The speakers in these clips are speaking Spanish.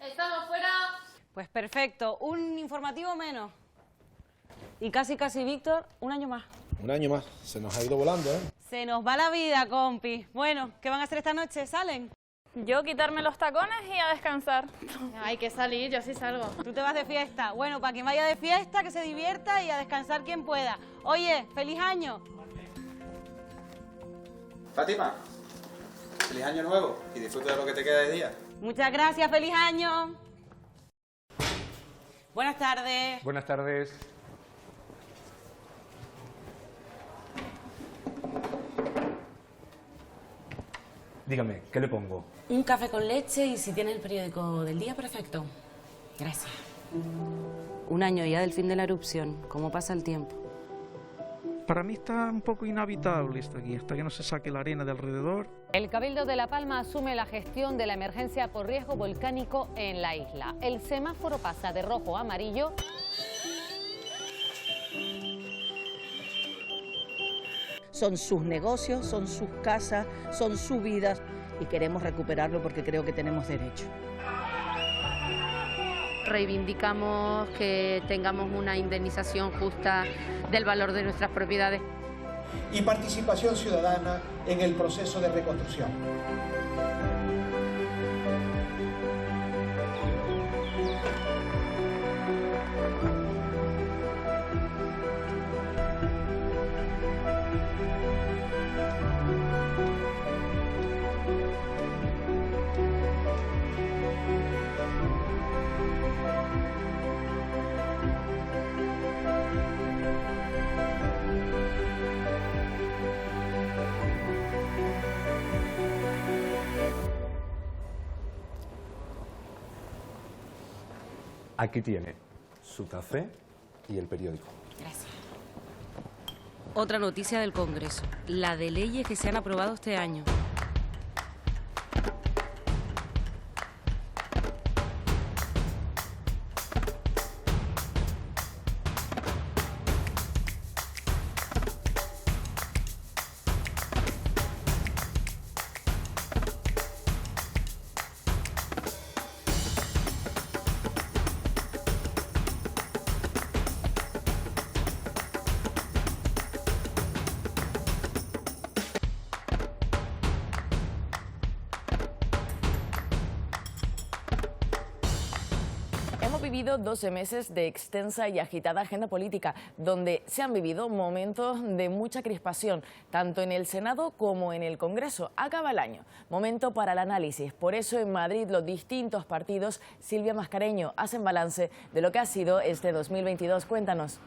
Estamos fuera. Pues perfecto, un informativo menos. Y casi, Víctor, un año más. Un año más, se nos ha ido volando, ¿eh? Se nos va la vida, compi. Bueno, ¿qué van a hacer esta noche? ¿Salen? Yo quitarme los tacones y a descansar. Hay que salir, yo sí salgo. Tú te vas de fiesta. Bueno, para quien vaya de fiesta, que se divierta y a descansar quien pueda. Oye, ¡feliz año! Fátima, feliz año nuevo y disfruta de lo que te queda de día. Muchas gracias, ¡feliz año! Buenas tardes. Buenas tardes. Dígame, ¿qué le pongo? Un café con leche y si tienes el periódico del día, perfecto. Gracias. Un año ya del fin de la erupción. ¿Cómo pasa el tiempo? Para mí está un poco inhabitable esto aquí, hasta que no se saque la arena de alrededor. El Cabildo de La Palma asume la gestión de la emergencia por riesgo volcánico en la isla. El semáforo pasa de rojo a amarillo. Son sus negocios, son sus casas, son sus vidas y queremos recuperarlo porque creo que tenemos derecho. Reivindicamos que tengamos una indemnización justa del valor de nuestras propiedades. Y participación ciudadana en el proceso de reconstrucción. Aquí tiene su café y el periódico. Gracias. Otra noticia del Congreso. La de leyes que se han aprobado este año. Hemos vivido 12 meses de extensa y agitada agenda política, donde se han vivido momentos de mucha crispación, tanto en el Senado como en el Congreso. Acaba el año, momento para el análisis. Por eso en Madrid los distintos partidos, Silvia Mascareño, hacen balance de lo que ha sido este 2022. Cuéntanos.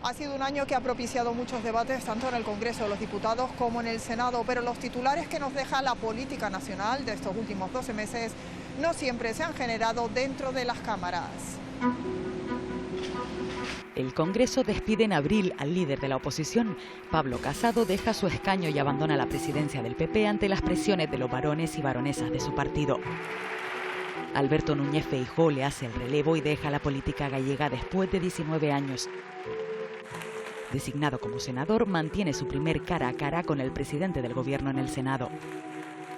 Ha sido un año que ha propiciado muchos debates, tanto en el Congreso de los Diputados como en el Senado, pero los titulares que nos deja la política nacional de estos últimos 12 meses no siempre se han generado dentro de las cámaras. El Congreso despide en abril al líder de la oposición. Pablo Casado deja su escaño y abandona la presidencia del PP ante las presiones de los varones y baronesas de su partido. Alberto Núñez Feijóo le hace el relevo y deja la política gallega después de 19 años. Designado como senador, mantiene su primer cara a cara con el presidente del gobierno en el Senado.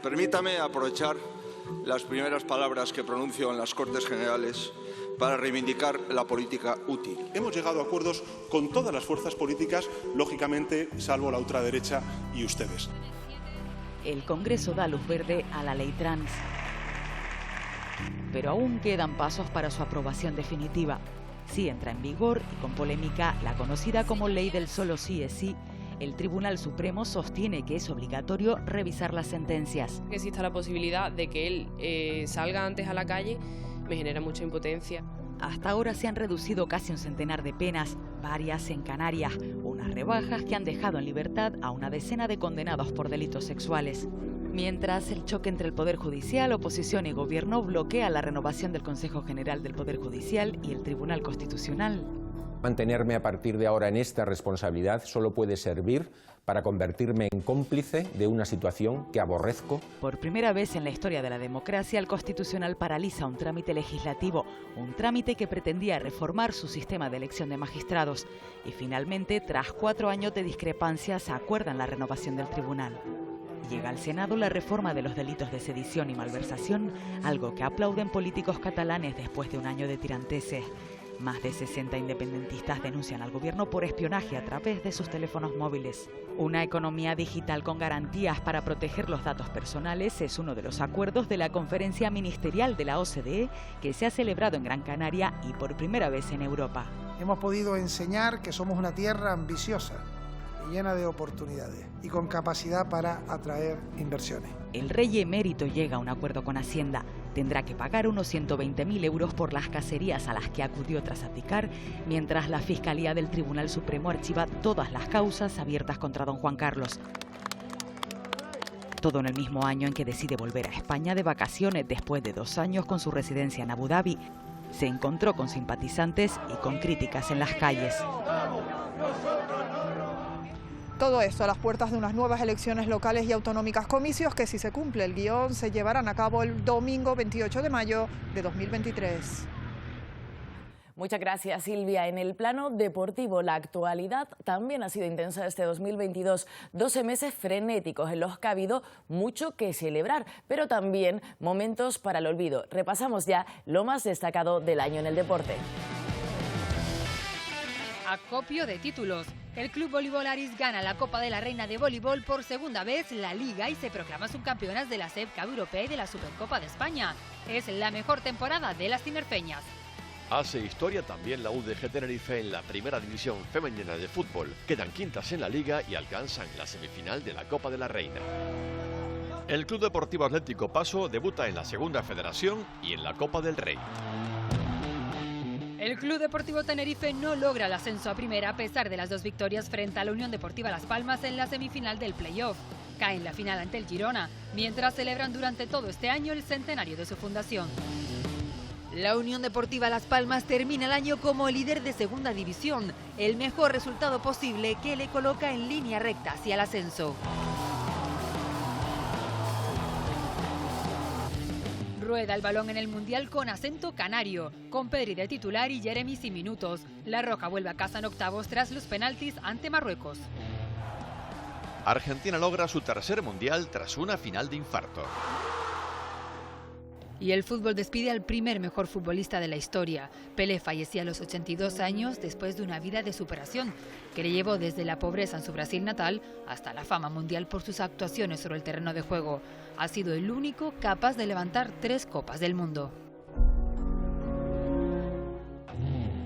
Permítame aprovechar las primeras palabras que pronuncio en las Cortes Generales para reivindicar la política útil. Hemos llegado a acuerdos con todas las fuerzas políticas, lógicamente, salvo la ultraderecha y ustedes. El Congreso da luz verde a la ley trans. Pero aún quedan pasos para su aprobación definitiva. Si entra en vigor y con polémica la conocida como ley del solo sí es sí, el Tribunal Supremo sostiene que es obligatorio revisar las sentencias. Que exista la posibilidad de que él salga antes a la calle me genera mucha impotencia. Hasta ahora se han reducido casi un centenar de penas, varias en Canarias, unas rebajas que han dejado en libertad a una decena de condenados por delitos sexuales. Mientras, el choque entre el Poder Judicial, oposición y Gobierno bloquea la renovación del Consejo General del Poder Judicial y el Tribunal Constitucional. Mantenerme a partir de ahora en esta responsabilidad solo puede servir para convertirme en cómplice de una situación que aborrezco. Por primera vez en la historia de la democracia, el Constitucional paraliza un trámite legislativo, un trámite que pretendía reformar su sistema de elección de magistrados. Y finalmente, tras 4 años de discrepancias, acuerdan la renovación del tribunal. Llega al Senado la reforma de los delitos de sedición y malversación, algo que aplauden políticos catalanes después de un año de tiranteses. Más de 60 independentistas denuncian al gobierno por espionaje a través de sus teléfonos móviles. Una economía digital con garantías para proteger los datos personales es uno de los acuerdos de la conferencia ministerial de la OCDE que se ha celebrado en Gran Canaria y por primera vez en Europa. Hemos podido enseñar que somos una tierra ambiciosa y llena de oportunidades y con capacidad para atraer inversiones. El rey emérito llega a un acuerdo con Hacienda. Tendrá que pagar unos 120.000 euros por las cacerías a las que acudió tras abdicar, mientras la Fiscalía del Tribunal Supremo archiva todas las causas abiertas contra don Juan Carlos. Todo en el mismo año en que decide volver a España de vacaciones después de 2 años con su residencia en Abu Dhabi. Se encontró con simpatizantes y con críticas en las calles. Todo esto a las puertas de unas nuevas elecciones locales y autonómicas, comicios que, si se cumple el guión, se llevarán a cabo el domingo 28 de mayo de 2023. Muchas gracias, Silvia. En el plano deportivo, la actualidad también ha sido intensa este 2022. 12 meses frenéticos en los que ha habido mucho que celebrar, pero también momentos para el olvido. Repasamos ya lo más destacado del año en el deporte. Acopio de títulos. El Club Voleibol Aris gana la Copa de la Reina de Voleibol por segunda vez la Liga y se proclama subcampeonas de la SEP Cup Europea y de la Supercopa de España. Es la mejor temporada de las tinerfeñas. Hace historia también la UDG Tenerife en la primera división femenina de fútbol. Quedan quintas en la Liga y alcanzan la semifinal de la Copa de la Reina. El Club Deportivo Atlético Paso debuta en la Segunda Federación y en la Copa del Rey. El Club Deportivo Tenerife no logra el ascenso a primera a pesar de las 2 victorias frente a la Unión Deportiva Las Palmas en la semifinal del playoff. Cae en la final ante el Girona, mientras celebran durante todo este año el centenario de su fundación. La Unión Deportiva Las Palmas termina el año como líder de segunda división, el mejor resultado posible que le coloca en línea recta hacia el ascenso. Rueda el balón en el Mundial con acento canario, con Pedri de titular y Jeremy sin minutos. La Roja vuelve a casa en octavos tras los penaltis ante Marruecos. Argentina logra su tercer Mundial tras una final de infarto. Y el fútbol despide al primer mejor futbolista de la historia. Pelé fallecía a los 82 años después de una vida de superación que le llevó desde la pobreza en su Brasil natal hasta la fama mundial por sus actuaciones sobre el terreno de juego. Ha sido el único capaz de levantar 3 copas del mundo.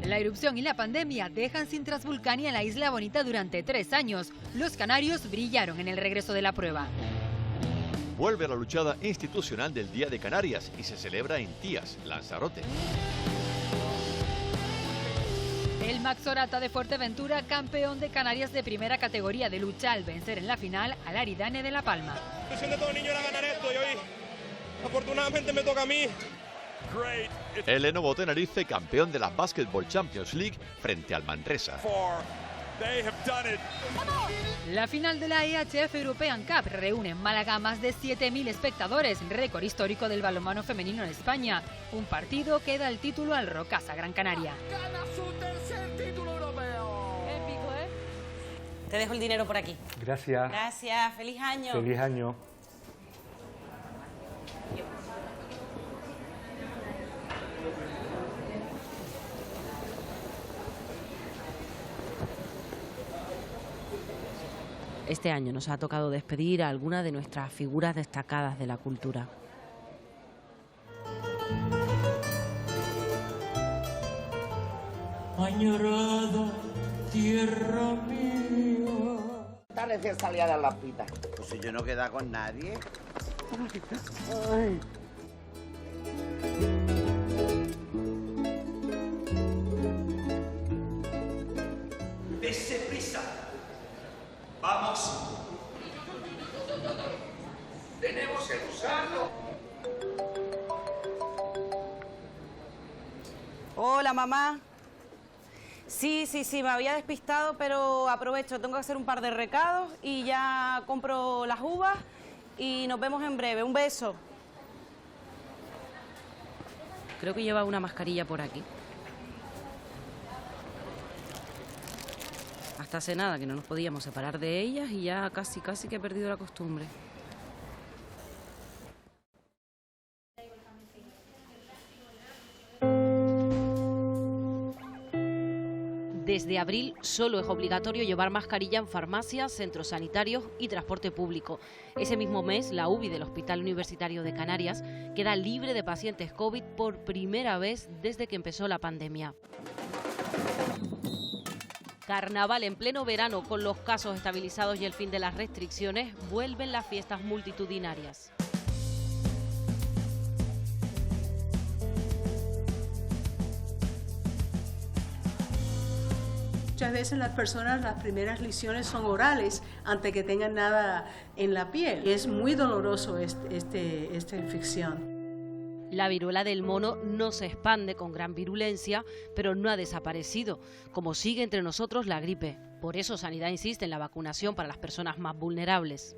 La erupción y la pandemia dejan sin Transvulcania en la Isla Bonita durante 3 años. Los canarios brillaron en el regreso de la prueba. Vuelve la luchada institucional del Día de Canarias y se celebra en Tías, Lanzarote. El Max Orata de Fuerteventura, campeón de Canarias de primera categoría de lucha al vencer en la final al Aridane de La Palma. La ilusión de todo niño era ganar esto y hoy afortunadamente me toca a mí. El Lenovo Tenerife, campeón de la Basketball Champions League frente al Manresa. La final de la EHF European Cup reúne en Málaga más de 7.000 espectadores, récord histórico del balonmano femenino en España. Un partido que da el título al Rocasa Gran Canaria. Gana su tercer título europeo. Épico, ¿eh? Te dejo el dinero por aquí. Gracias. Gracias, feliz año. Feliz año. Este año nos ha tocado despedir a algunas de nuestras figuras destacadas de la cultura. Añorada tierra mía. Está recién salida de la pita. Pues si yo no queda con nadie. Ay. Dese prisa. Vamos. Tenemos que usarlo. Hola, mamá. Sí, me había despistado, pero aprovecho, tengo que hacer un par de recados y ya compro las uvas y nos vemos en breve. Un beso. Creo que lleva una mascarilla por aquí. Hasta hace nada que no nos podíamos separar de ellas y ya casi que he perdido la costumbre. Desde abril solo es obligatorio llevar mascarilla en farmacias, centros sanitarios y transporte público. Ese mismo mes, la UBI del Hospital Universitario de Canarias queda libre de pacientes COVID por primera vez desde que empezó la pandemia. Carnaval en pleno verano, con los casos estabilizados y el fin de las restricciones, vuelven las fiestas multitudinarias. Muchas veces las personas, las primeras lesiones son orales antes que tengan nada en la piel. Es muy doloroso esta infección. La viruela del mono no se expande con gran virulencia, pero no ha desaparecido, como sigue entre nosotros la gripe. Por eso Sanidad insiste en la vacunación para las personas más vulnerables.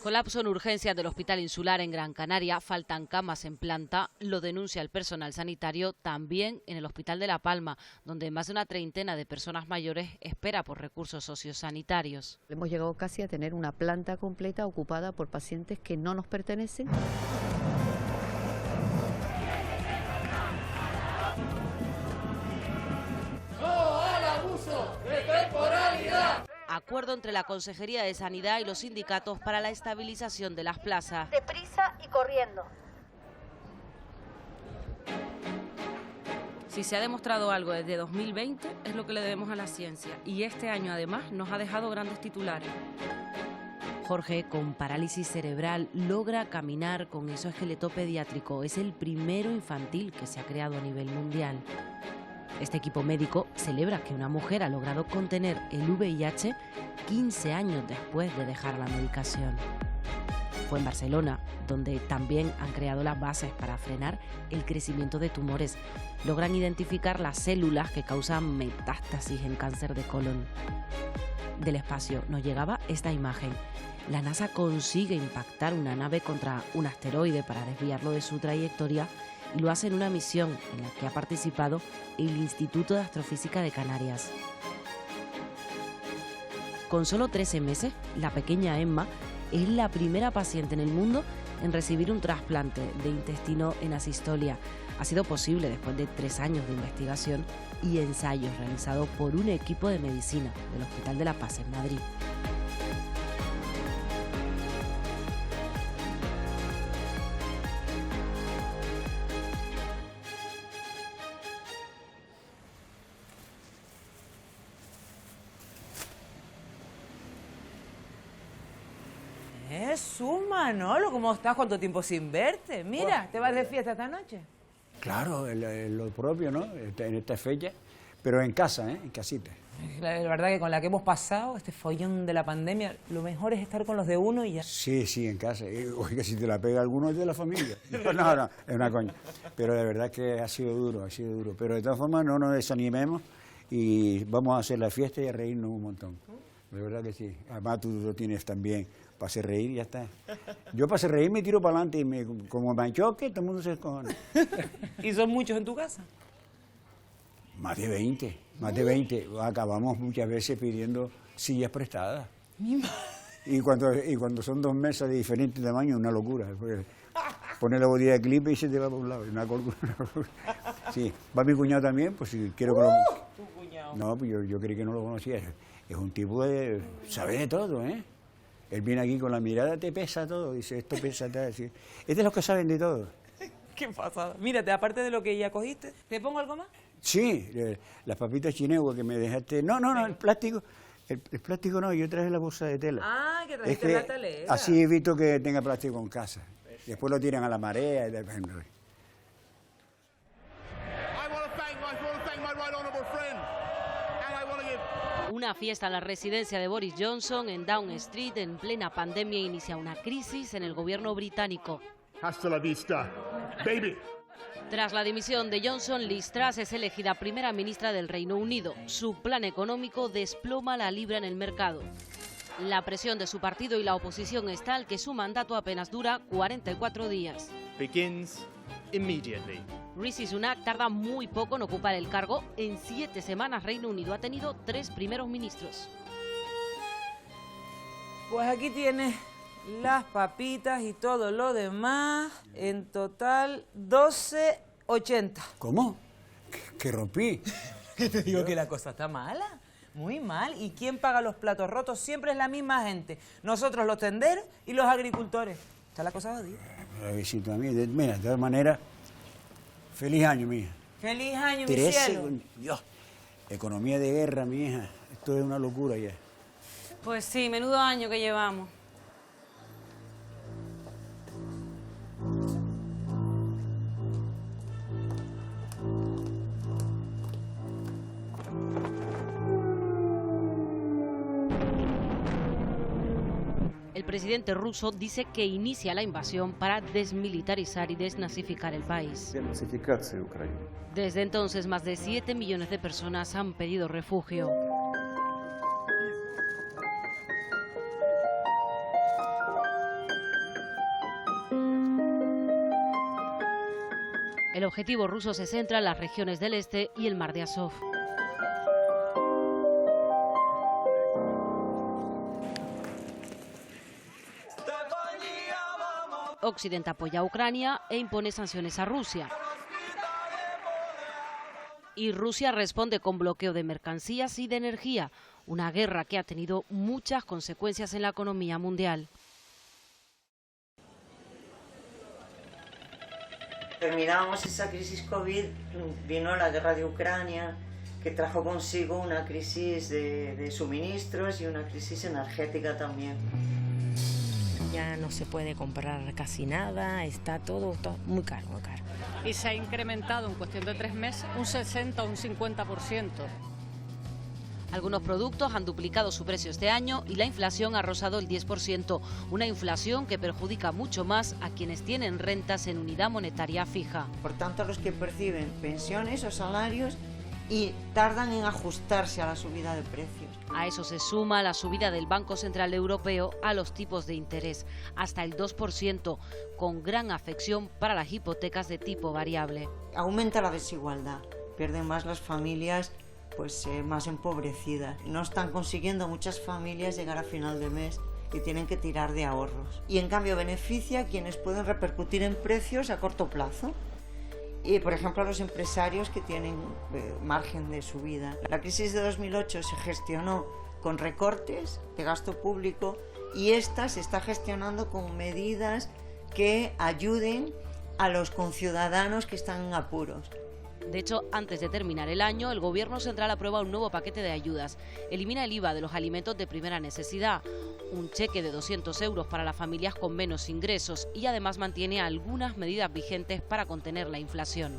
Colapso en urgencias del Hospital Insular en Gran Canaria, faltan camas en planta, lo denuncia el personal sanitario también en el Hospital de La Palma, donde más de una treintena de personas mayores espera por recursos sociosanitarios. Hemos llegado casi a tener una planta completa ocupada por pacientes que no nos pertenecen. ¡No al abuso de temporalidad! Acuerdo entre la Consejería de Sanidad y los sindicatos para la estabilización de las plazas. Deprisa y corriendo. Si se ha demostrado algo desde 2020 es lo que le debemos a la ciencia, y este año además nos ha dejado grandes titulares. Jorge, con parálisis cerebral, logra caminar con exoesqueleto pediátrico. Es el primero infantil que se ha creado a nivel mundial. Este equipo médico celebra que una mujer ha logrado contener el VIH 15 años después de dejar la medicación. Fue en Barcelona, donde también han creado las bases para frenar el crecimiento de tumores. Logran identificar las células que causan metástasis en cáncer de colon. Del espacio nos llegaba esta imagen. La NASA consigue impactar una nave contra un asteroide para desviarlo de su trayectoria, y lo hace en una misión en la que ha participado el Instituto de Astrofísica de Canarias. Con solo 13 meses, la pequeña Emma es la primera paciente en el mundo en recibir un trasplante de intestino en asistolia. Ha sido posible después de 3 años de investigación y ensayos realizados por un equipo de medicina del Hospital de la Paz en Madrid. Manolo, ¿cómo estás? ¿Cuánto tiempo sin verte? Mira, ¿te vas de fiesta esta noche? Claro, lo propio, ¿no? En esta fecha, pero en casa, ¿eh? En casita. La verdad que con la que hemos pasado, este follón de la pandemia, lo mejor es estar con los de uno y ya. Sí, sí, en casa. Oiga, si te la pega alguno es de la familia. No, es una coña. Pero de verdad que ha sido duro. Pero de todas formas no nos desanimemos y vamos a hacer la fiesta y a reírnos un montón. De verdad que sí. Además tú lo tienes también. Para hacer reír y ya está. Yo para hacer reír me tiro para adelante y como me choque, todo el mundo se descojona. ¿Y son muchos en tu casa? Más de 20, más de 20. Acabamos muchas veces pidiendo sillas prestadas. Y cuando son 2 mesas de diferente tamaño, una locura. Pones la botella de clip y se te va por un lado. Una locura. Sí, va mi cuñado también, pues si quiero que lo... ¿Tu cuñado? No, pues yo creí que no lo conocía. Es un tipo de... sabe de todo, ¿eh? Él viene aquí con la mirada, te pesa todo, dice, esto pesa, te decir. Es de los que saben de todo. ¿Qué pasada? Mírate, aparte de lo que ya cogiste, ¿te pongo algo más? Sí, las papitas chinegua que me dejaste. No, el plástico. El plástico no, yo traje la bolsa de tela. Ah, que trajiste la talera. Así evito que tenga plástico en casa. Después lo tiran a la marea. Una fiesta en la residencia de Boris Johnson en Downing Street en plena pandemia inicia una crisis en el gobierno británico. Hasta la vista, baby. Tras la dimisión de Johnson, Liz Truss es elegida primera ministra del Reino Unido. Su plan económico desploma la libra en el mercado. La presión de su partido y la oposición es tal que su mandato apenas dura 44 días. Begins immediately. Rishi Sunak tarda muy poco en ocupar el cargo. En 7 semanas Reino Unido ha tenido 3 primeros ministros. Pues aquí tienes las papitas y todo lo demás. En total 12,80. ¿Cómo? Que rompí. Que te digo que la cosa está mala, muy mal. ¿Y quién paga los platos rotos? Siempre es la misma gente. Nosotros los tenderos y los agricultores. Está la cosa jodida. Besito a mí. Mira, de todas maneras, feliz año, mija. ¡Feliz año, mi 13, cielo! Dios, economía de guerra, mi hija. Esto es una locura ya. Pues sí, menudo año que llevamos. El presidente ruso dice que inicia la invasión para desmilitarizar y desnazificar el país. Desde entonces, más de 7 millones de personas han pedido refugio. El objetivo ruso se centra en las regiones del este y el mar de Azov. Occidente apoya a Ucrania e impone sanciones a Rusia. Y Rusia responde con bloqueo de mercancías y de energía, una guerra que ha tenido muchas consecuencias en la economía mundial. Terminábamos esa crisis COVID, vino la guerra de Ucrania, que trajo consigo una crisis de suministros y una crisis energética también. Ya no se puede comprar casi nada, está todo muy caro, muy caro. Y se ha incrementado en cuestión de 3 meses un 60 o un 50%. Algunos productos han duplicado su precio este año y la inflación ha rozado el 10%, una inflación que perjudica mucho más a quienes tienen rentas en unidad monetaria fija. Por tanto, a los que perciben pensiones o salarios y tardan en ajustarse a la subida de precios. A eso se suma la subida del Banco Central Europeo a los tipos de interés, hasta el 2%, con gran afección para las hipotecas de tipo variable. Aumenta la desigualdad, pierden más las familias más empobrecidas. No están consiguiendo muchas familias llegar a final de mes y tienen que tirar de ahorros. Y en cambio beneficia a quienes pueden repercutir en precios a corto plazo. Y, por ejemplo, a los empresarios que tienen margen de subida. La crisis de 2008 se gestionó con recortes de gasto público y esta se está gestionando con medidas que ayuden a los conciudadanos que están en apuros. De hecho, antes de terminar el año, el Gobierno Central aprueba un nuevo paquete de ayudas. Elimina el IVA de los alimentos de primera necesidad, un cheque de 200 euros para las familias con menos ingresos y además mantiene algunas medidas vigentes para contener la inflación.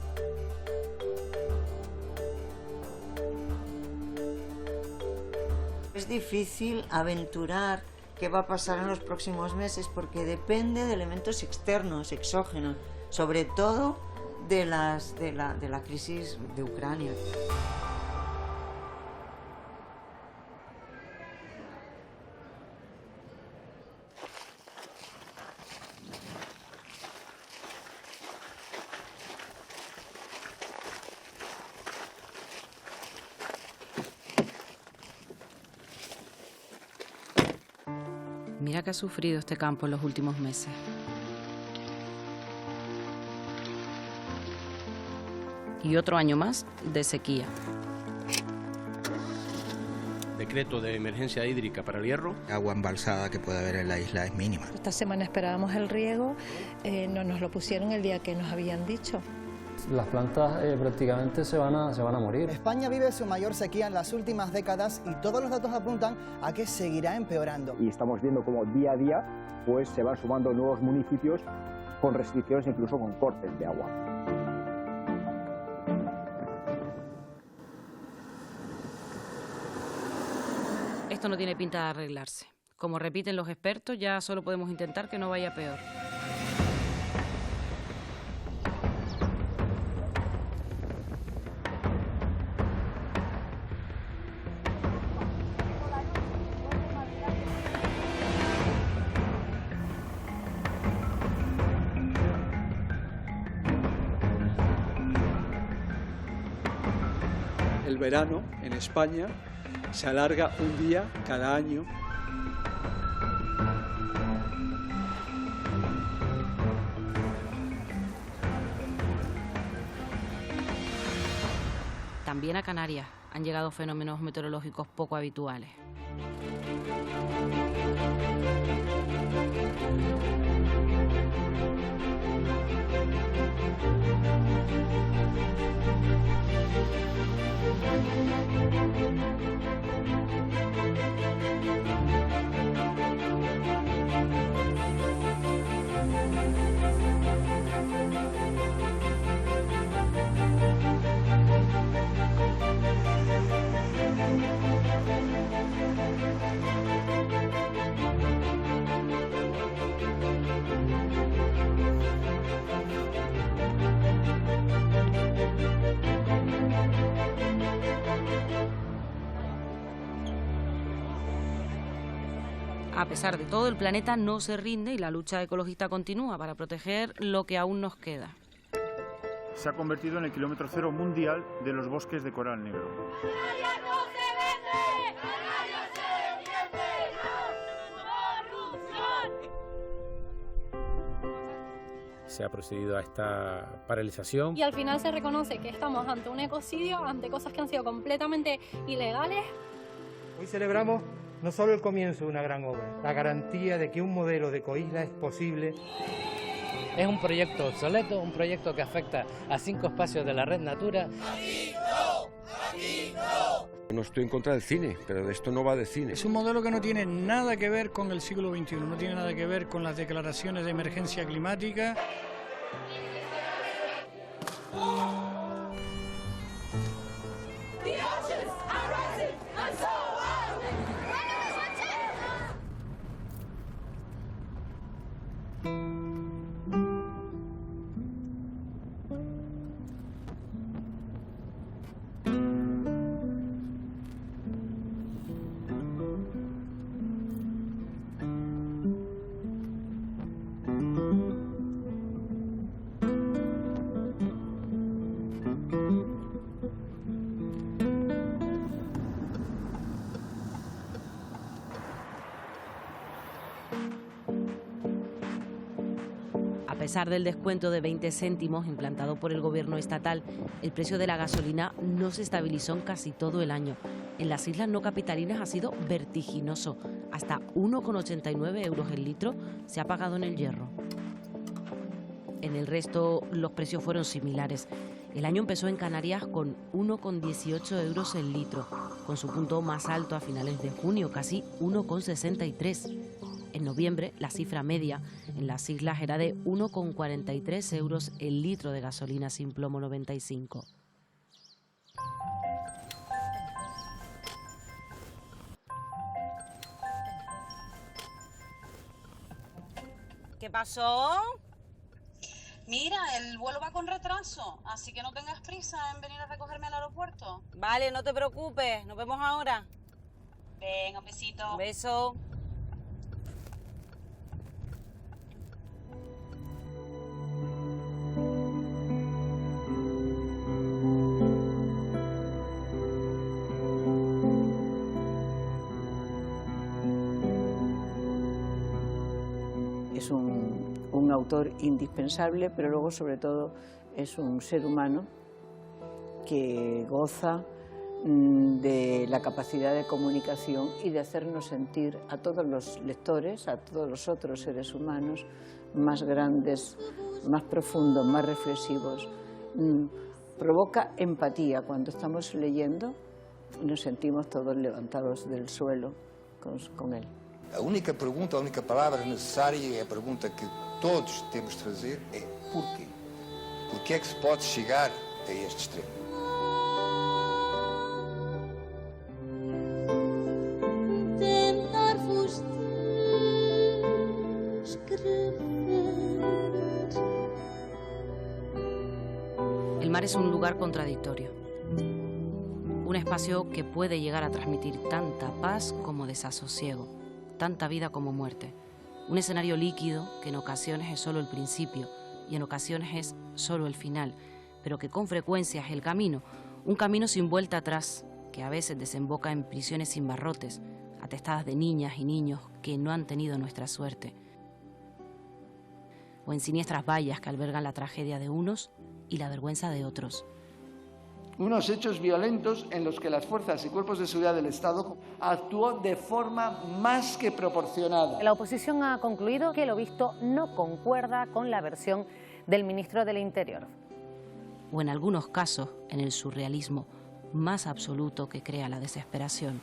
Es difícil aventurar qué va a pasar en los próximos meses porque depende de elementos externos, exógenos, sobre todo de la crisis de Ucrania. Mira que ha sufrido este campo en los últimos meses. Y otro año más de sequía. Decreto de emergencia hídrica para el Hierro. Agua embalsada que puede haber en la isla es mínima. Esta semana esperábamos el riego, no nos lo pusieron el día que nos habían dicho. Las plantas prácticamente se van a morir. España vive su mayor sequía en las últimas décadas y todos los datos apuntan a que seguirá empeorando. Y estamos viendo como día a día pues se van sumando nuevos municipios con restricciones, incluso con cortes de agua. Esto no tiene pinta de arreglarse. Como repiten los expertos, ya solo podemos intentar que no vaya peor. El verano en España se alarga un día cada año. también a Canarias han llegado fenómenos meteorológicos poco habituales. A pesar de todo, el planeta no se rinde y la lucha ecologista continúa para proteger lo que aún nos queda. Se ha convertido en el kilómetro cero mundial de los bosques de coral negro. ¡Canarias no se vende! ¡Canarias se defiende! ¡Corrupción! Se ha procedido a esta paralización. Y al final se reconoce que estamos ante un ecocidio, ante cosas que han sido completamente ilegales. Hoy celebramos no solo el comienzo de una gran obra, la garantía de que un modelo de ecoisla es posible. Es un proyecto obsoleto, un proyecto que afecta a 5 espacios de la red Natura. ¡Aquí no! ¡Aquí no! No estoy en contra del cine, pero esto no va de cine. Es un modelo que no tiene nada que ver con el siglo XXI, no tiene nada que ver con las declaraciones de emergencia climática. A pesar del descuento de 20 céntimos implantado por el gobierno estatal, el precio de la gasolina no se estabilizó en casi todo el año. En las islas no capitalinas ha sido vertiginoso. Hasta 1,89 euros el litro se ha pagado en el Hierro. En el resto los precios fueron similares. El año empezó en Canarias con 1,18 euros el litro, con su punto más alto a finales de junio, casi 1,63. En noviembre, la cifra media en las islas era de 1,43 euros el litro de gasolina sin plomo 95. ¿Qué pasó? Mira, el vuelo va con retraso, así que no tengas prisa en venir a recogerme al aeropuerto. Vale, no te preocupes, nos vemos ahora. Venga, un besito. Un beso. Es un autor indispensable, pero luego sobre todo es un ser humano que goza de la capacidad de comunicación y de hacernos sentir a todos los lectores, a todos los otros seres humanos, más grandes, más profundos, más reflexivos. Provoca empatía cuando estamos leyendo y nos sentimos todos levantados del suelo con él. A única pergunta, a única palavra necessária e a pergunta que todos temos de fazer é porquê? Porquê é que se pode chegar a este extremo? Tentar-vos descrever. El mar es un lugar contradictorio. Un espacio que puede llegar a transmitir tanta paz como desasosiego, tanta vida como muerte. Un escenario líquido que en ocasiones es solo el principio y en ocasiones es solo el final, pero que con frecuencia es el camino, un camino sin vuelta atrás, que a veces desemboca en prisiones sin barrotes, atestadas de niñas y niños que no han tenido nuestra suerte, o en siniestras vallas que albergan la tragedia de unos y la vergüenza de otros. Unos hechos violentos en los que las fuerzas y cuerpos de seguridad del Estado actuó de forma más que proporcionada. La oposición ha concluido que lo visto no concuerda con la versión del ministro del Interior. O en algunos casos, en el surrealismo más absoluto que crea la desesperación.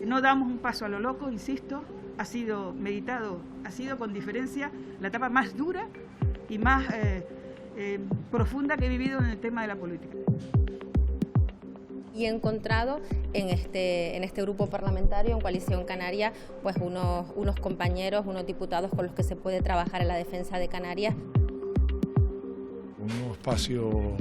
No damos un paso a lo loco, insisto, ha sido meditado, ha sido con diferencia la etapa más dura y más profunda que he vivido en el tema de la política. Y he encontrado en este grupo parlamentario, en Coalición Canaria, pues unos compañeros, unos diputados con los que se puede trabajar en la defensa de Canarias. Un nuevo espacio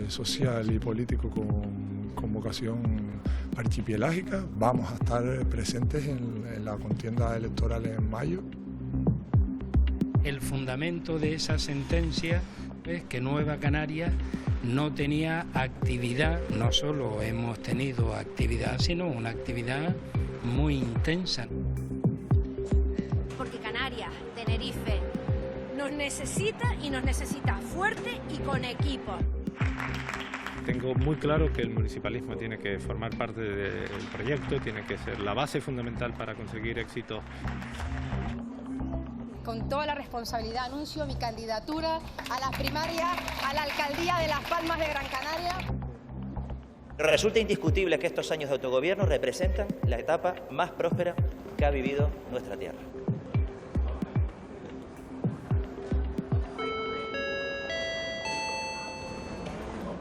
social y político con vocación archipielágica. Vamos a estar presentes en la contienda electoral en mayo. El fundamento de esa sentencia es que Nueva Canarias no tenía actividad, no solo hemos tenido actividad, sino una actividad muy intensa. Porque Canarias, Tenerife, nos necesita y nos necesita fuerte y con equipo. Tengo muy claro que el municipalismo tiene que formar parte del proyecto, tiene que ser la base fundamental para conseguir éxito. Con toda la responsabilidad anuncio mi candidatura a las primarias a la alcaldía de Las Palmas de Gran Canaria. Resulta indiscutible que estos años de autogobierno representan la etapa más próspera que ha vivido nuestra tierra.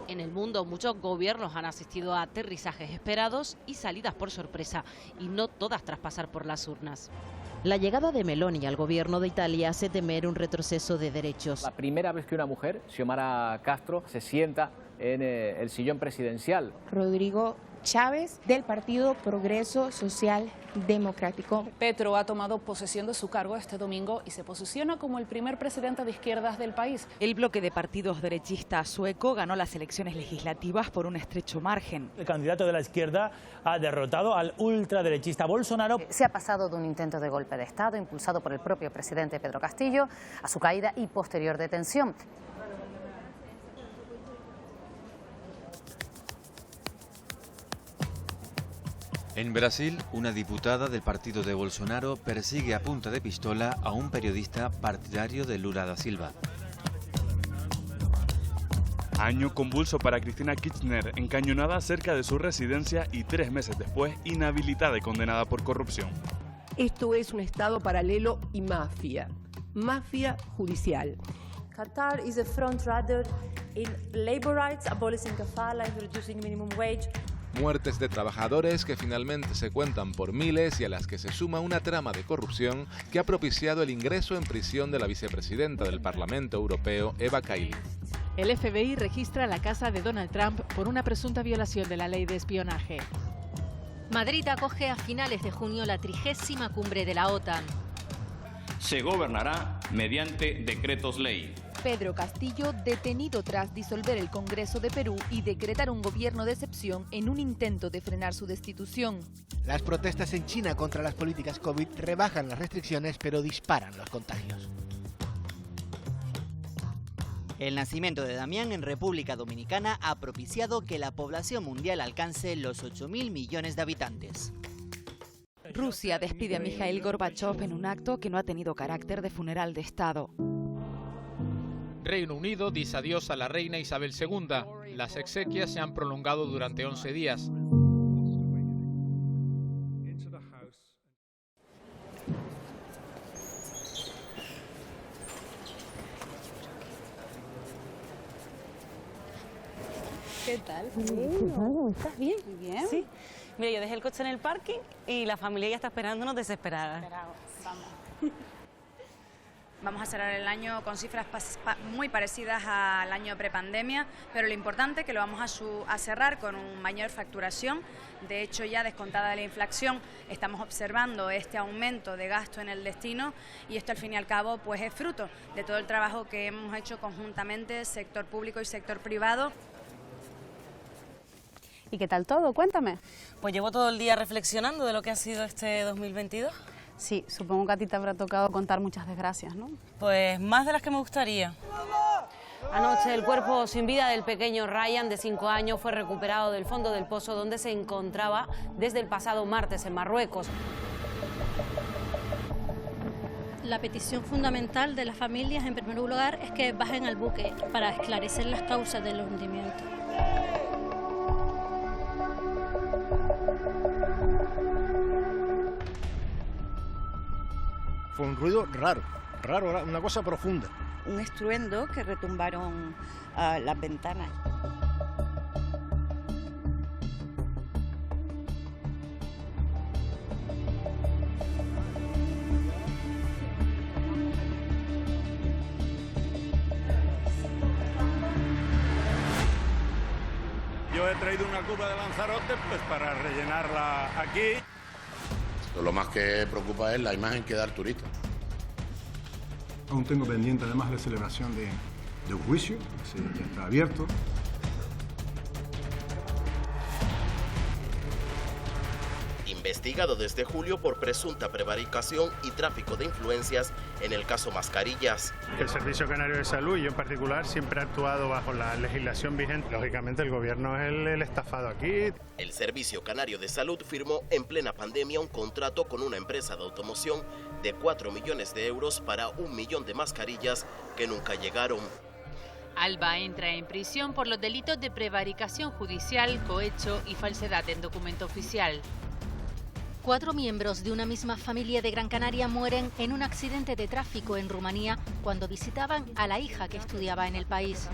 En el mundo, muchos gobiernos han asistido a aterrizajes esperados y salidas por sorpresa, y no todas tras pasar por las urnas. La llegada de Meloni al gobierno de Italia hace temer un retroceso de derechos. La primera vez que una mujer, Xiomara Castro, se sienta en el sillón presidencial. Rodrigo Chávez, del Partido Progreso Social Democrático. Petro ha tomado posesión de su cargo este domingo y se posiciona como el primer presidente de izquierdas del país. El bloque de partidos derechistas sueco ganó las elecciones legislativas por un estrecho margen. El candidato de la izquierda ha derrotado al ultraderechista Bolsonaro. Se ha pasado de un intento de golpe de Estado impulsado por el propio presidente Pedro Castillo a su caída y posterior detención. En Brasil, una diputada del partido de Bolsonaro persigue a punta de pistola a un periodista partidario de Lula da Silva. Año convulso para Cristina Kirchner, encañonada cerca de su residencia y 3 meses después inhabilitada y condenada por corrupción. Esto es un Estado paralelo y mafia judicial. Qatar is a front-runner in labor rights, abolishing kafala, introducing minimum wage. Muertes de trabajadores que finalmente se cuentan por miles y a las que se suma una trama de corrupción que ha propiciado el ingreso en prisión de la vicepresidenta del Parlamento Europeo, Eva Kaili. El FBI registra la casa de Donald Trump por una presunta violación de la ley de espionaje. Madrid acoge a finales de junio la 30ª cumbre de la OTAN. Se gobernará mediante decretos ley. Pedro Castillo detenido tras disolver el Congreso de Perú y decretar un gobierno de excepción en un intento de frenar su destitución. Las protestas en China contra las políticas COVID rebajan las restricciones pero disparan los contagios. El nacimiento de Damián en República Dominicana ha propiciado que la población mundial alcance los 8.000 millones de habitantes. Rusia despide a Mikhail Gorbachev en un acto que no ha tenido carácter de funeral de Estado. Reino Unido dice adiós a la reina Isabel II. Las exequias se han prolongado durante 11 días. ¿Qué tal? ¿Estás bien? Muy bien. Sí. Mira, yo dejé el coche en el parking y la familia ya está esperándonos desesperada. Vamos. Vamos a cerrar el año con cifras muy parecidas al año prepandemia, pero lo importante es que lo vamos a cerrar con una mayor facturación. De hecho, ya descontada la inflación, estamos observando este aumento de gasto en el destino y esto al fin y al cabo pues es fruto de todo el trabajo que hemos hecho conjuntamente sector público y sector privado. ¿Y qué tal todo? Cuéntame. Pues llevo todo el día reflexionando de lo que ha sido este 2022. Sí, supongo que a ti te habrá tocado contar muchas desgracias, ¿no? Pues más de las que me gustaría. Anoche el cuerpo sin vida del pequeño Ryan, de 5 años, fue recuperado del fondo del pozo donde se encontraba desde el pasado martes en Marruecos. La petición fundamental de las familias, en primer lugar, es que bajen al buque para esclarecer las causas del hundimiento. Fue un ruido raro, una cosa profunda. Un estruendo que retumbaron las ventanas. Yo he traído una cuba de Lanzarote pues para rellenarla aquí. Lo más que preocupa es la imagen que da el turista. Aún tengo pendiente además la celebración de un juicio, que ya está abierto. Investigado desde julio por presunta prevaricación y tráfico de influencias en el caso Mascarillas. El Servicio Canario de Salud, y yo en particular, siempre ha actuado bajo la legislación vigente. Lógicamente el gobierno es el estafado aquí. El Servicio Canario de Salud firmó en plena pandemia un contrato con una empresa de automoción de 4 millones de euros para 1 millón de mascarillas que nunca llegaron. Alba entra en prisión por los delitos de prevaricación judicial, cohecho y falsedad en documento oficial. 4 miembros de una misma familia de Gran Canaria mueren en un accidente de tráfico en Rumanía cuando visitaban a la hija que estudiaba en el país.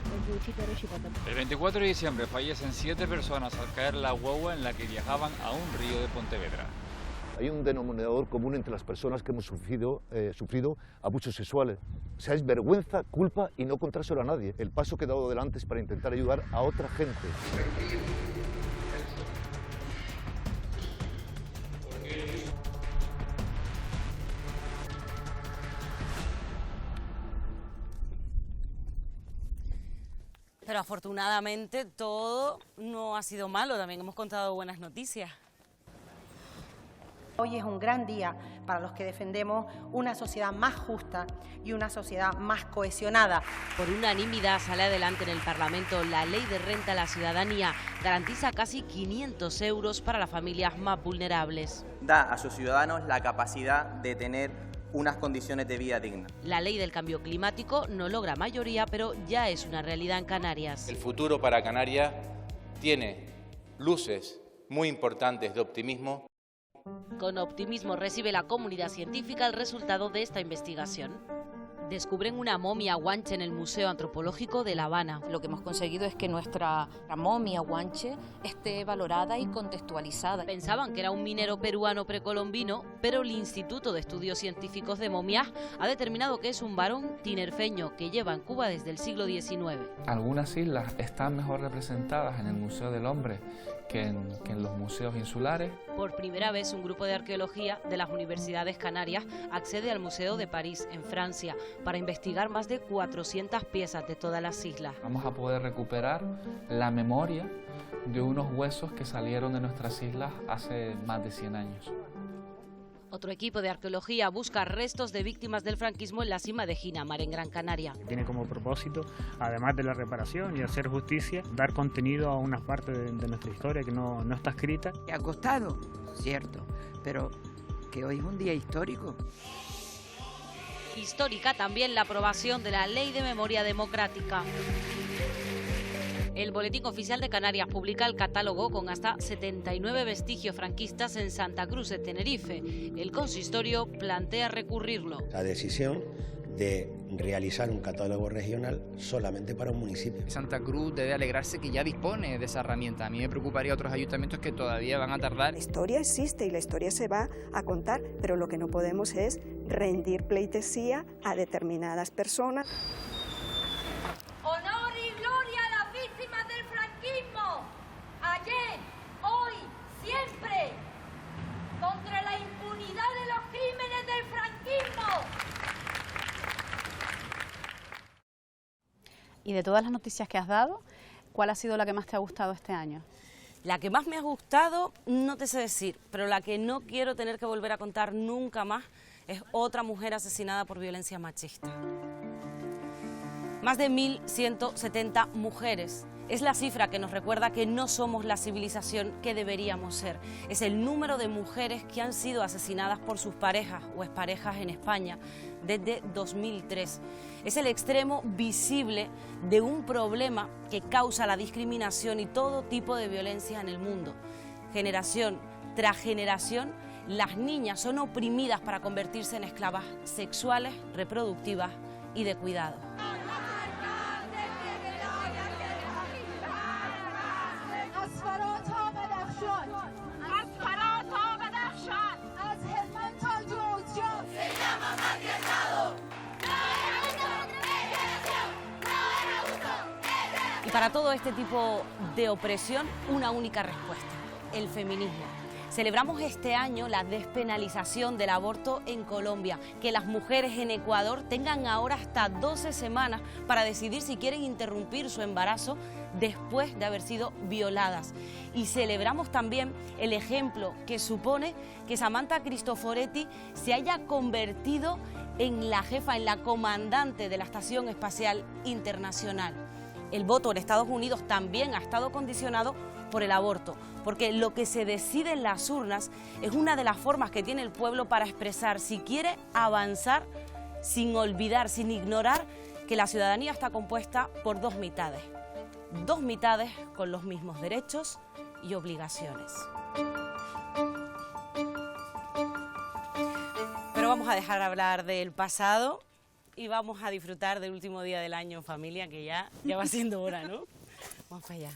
El 24 de diciembre fallecen 7 personas al caer la guagua en la que viajaban a un río de Pontevedra. Hay un denominador común entre las personas que hemos sufrido abusos sexuales. O sea, es vergüenza, culpa y no contárselo a nadie. El paso que he dado adelante es para intentar ayudar a otra gente. Pero afortunadamente todo no ha sido malo, también hemos contado buenas noticias. Hoy es un gran día para los que defendemos una sociedad más justa y una sociedad más cohesionada. Por unanimidad sale adelante en el Parlamento la Ley de Renta a la Ciudadanía. Garantiza casi 500 euros para las familias más vulnerables. Da a sus ciudadanos la capacidad de tener unas condiciones de vida dignas. La ley del cambio climático no logra mayoría, pero ya es una realidad en Canarias. El futuro para Canarias tiene luces muy importantes de optimismo. Con optimismo recibe la comunidad científica el resultado de esta investigación. Descubren una momia guanche en el Museo Antropológico de La Habana. Lo que hemos conseguido es que nuestra momia guanche esté valorada y contextualizada. Pensaban que era un minero peruano precolombino, pero el Instituto de Estudios Científicos de Momias ha determinado que es un varón tinerfeño que lleva en Cuba desde el siglo XIX. Algunas islas están mejor representadas en el Museo del Hombre que en los museos insulares. Por primera vez, un grupo de arqueología de las universidades canarias accede al Museo de París, en Francia, para investigar más de 400 piezas de todas las islas. Vamos a poder recuperar la memoria de unos huesos que salieron de nuestras islas hace más de 100 años. Otro equipo de arqueología busca restos de víctimas del franquismo en la cima de Ginamar, en Gran Canaria. Tiene como propósito, además de la reparación y hacer justicia, dar contenido a una parte de nuestra historia que no está escrita. Ha costado, cierto, pero que hoy es un día histórico. Histórica también la aprobación de la Ley de Memoria Democrática. El Boletín Oficial de Canarias publica el catálogo con hasta 79 vestigios franquistas en Santa Cruz de Tenerife. El consistorio plantea recurrirlo. La decisión de realizar un catálogo regional solamente para un municipio. Santa Cruz debe alegrarse que ya dispone de esa herramienta. A mí me preocuparía otros ayuntamientos que todavía van a tardar. La historia existe y la historia se va a contar, pero lo que no podemos es rendir pleitesía a determinadas personas. Honor y gloria a las víctimas del franquismo, ayer, hoy, siempre, contra la impunidad de los crímenes del franquismo. Y de todas las noticias que has dado, ¿cuál ha sido la que más te ha gustado este año? La que más me ha gustado, no te sé decir, pero la que no quiero tener que volver a contar nunca más es otra mujer asesinada por violencia machista. Más de 1.170 mujeres. Es la cifra que nos recuerda que no somos la civilización que deberíamos ser. Es el número de mujeres que han sido asesinadas por sus parejas o exparejas en España desde 2003. Es el extremo visible de un problema que causa la discriminación y todo tipo de violencia en el mundo. Generación tras generación, las niñas son oprimidas para convertirse en esclavas sexuales, reproductivas y de cuidado. Y para todo este tipo de opresión, una única respuesta: el feminismo. Celebramos este año la despenalización del aborto en Colombia, que las mujeres en Ecuador tengan ahora hasta 12 semanas para decidir si quieren interrumpir su embarazo después de haber sido violadas. Y celebramos también el ejemplo que supone que Samantha Cristoforetti se haya convertido en la jefa, en la comandante de la Estación Espacial Internacional. El voto en Estados Unidos también ha estado condicionado por el aborto, porque lo que se decide en las urnas es una de las formas que tiene el pueblo para expresar si quiere avanzar sin olvidar, sin ignorar que la ciudadanía está compuesta por dos mitades con los mismos derechos y obligaciones. Pero vamos a dejar de hablar del pasado y vamos a disfrutar del último día del año en familia, que ya va siendo hora, ¿no? Vamos para allá.